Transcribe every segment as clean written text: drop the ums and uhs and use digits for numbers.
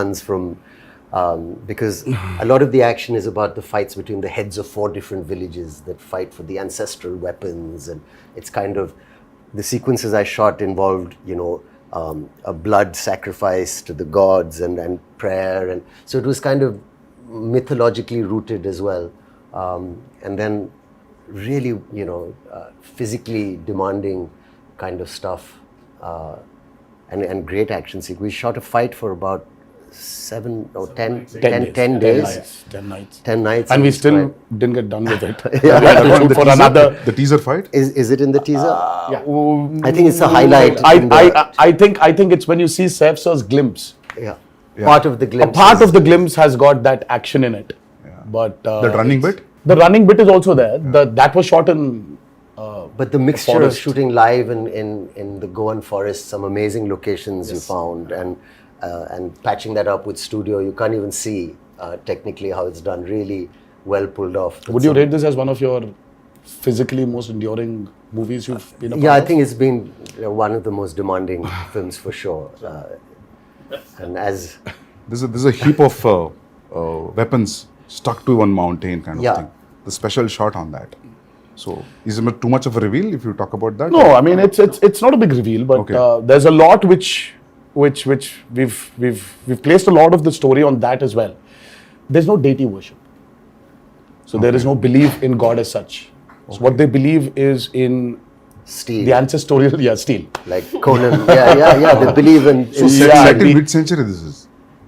demands from, because a lot of the action is about the fights between the heads of 4 different villages that fight for the ancestral weapons, and it's kind of, the sequences I shot involved, a blood sacrifice to the gods and prayer, and so it was kind of mythologically rooted as well, and then really, physically demanding kind of stuff, and great action sequence. We shot a fight for about 10 days. 10 nights. 10 nights. And we still didn't get done with it. The teaser fight? Is it in the teaser? Yeah. I think it's a highlight. I think it's when you see Saif sir's glimpse. Yeah. Part of the glimpse. A part of the glimpse has got that action in it. Yeah. But the running bit? The running bit is also there. That was shot in. But the mixture of shooting live in the Goan forest, some amazing locations you found, and patching that up with studio, you can't even see technically how it's done. Really well pulled off. Would you rate this as one of your physically most enduring movies you've been a part of? Yeah, I think it's been one of the most demanding films for sure. And as there's a heap of weapons stuck to one mountain kind of thing. The special shot on that. So is it too much of a reveal if you talk about that? No, I mean it's not a big reveal, but there's a lot which we've placed a lot of the story on that as well. There's no deity worship, so there is no belief in God as such. So what they believe is in steel, the ancestral steel. Like Conan, they believe in. So set in mid-century this is.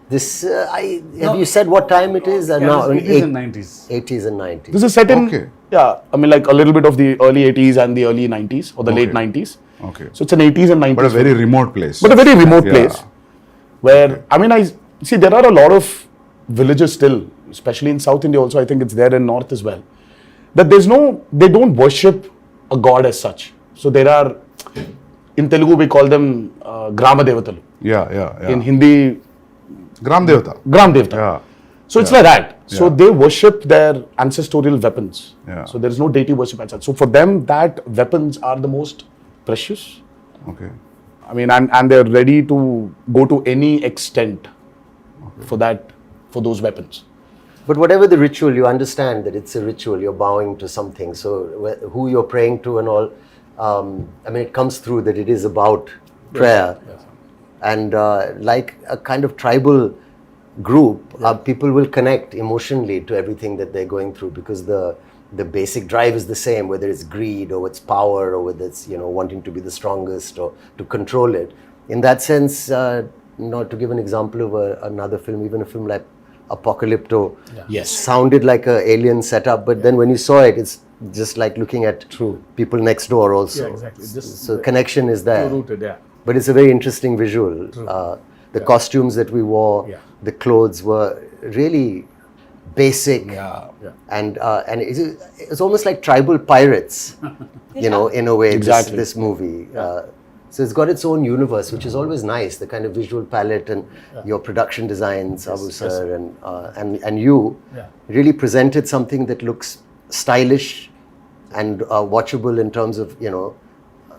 This have you said what time it is? No, it is in 90s. 80s and 90s. This is set in I mean like a little bit of the early 80s and the early 90s or the late 90s. Okay. So it's an 80s and 90s. But a very remote place. But a very remote place where I mean I see there are a lot of villages still, especially in South India also. I think it's there in North as well. That they don't worship a god as such. So there are, in Telugu we call them Grama Devatalu. Yeah. In Hindi, Gram Devata. Yeah. So it's like that. So they worship their ancestral weapons. Yeah. So there is no deity worship as such. So for them, that weapons are the most precious. Okay. I mean, and they're ready to go to any extent for those weapons. But whatever the ritual, you understand that it's a ritual. You're bowing to something. So who you're praying to and all, I mean, it comes through that it is about prayer. Yes. And like a kind of tribal group, people will connect emotionally to everything that they're going through, because the basic drive is the same, whether it's greed or it's power or whether it's wanting to be the strongest or to control it. In that sense, not to give an example of another film, even a film like Apocalypto sounded like an alien setup, but then when you saw it, it's just like looking at people next door also. Yeah, exactly. So connection is there. Rooted, But it's a very interesting visual. The costumes that we wore, the clothes were really basic, and it's almost like tribal pirates, in a way. Exactly. This movie. So it's got its own universe, which is always nice. The kind of visual palette and your production designs, Abu sir, and you really presented something that looks stylish and watchable in terms of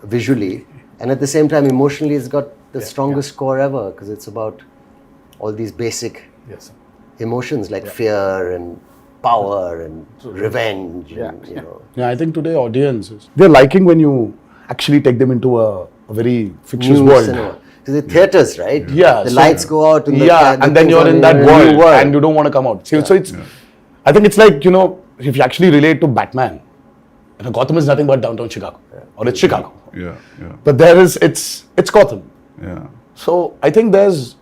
visually. And at the same time, emotionally, it's got the strongest score ever, because it's about all these basic emotions like fear and power and revenge. And, I think today audiences, they're liking when you actually take them into a very fictitious world. Because the theaters, right? Yeah. The lights go out. And and then you're in that world and you don't want to come out. So it's, I think it's like, if you actually relate to Batman, Gotham is nothing but downtown Chicago. Or it's Chicago. Yeah. But it's Gotham. Yeah. So I think there's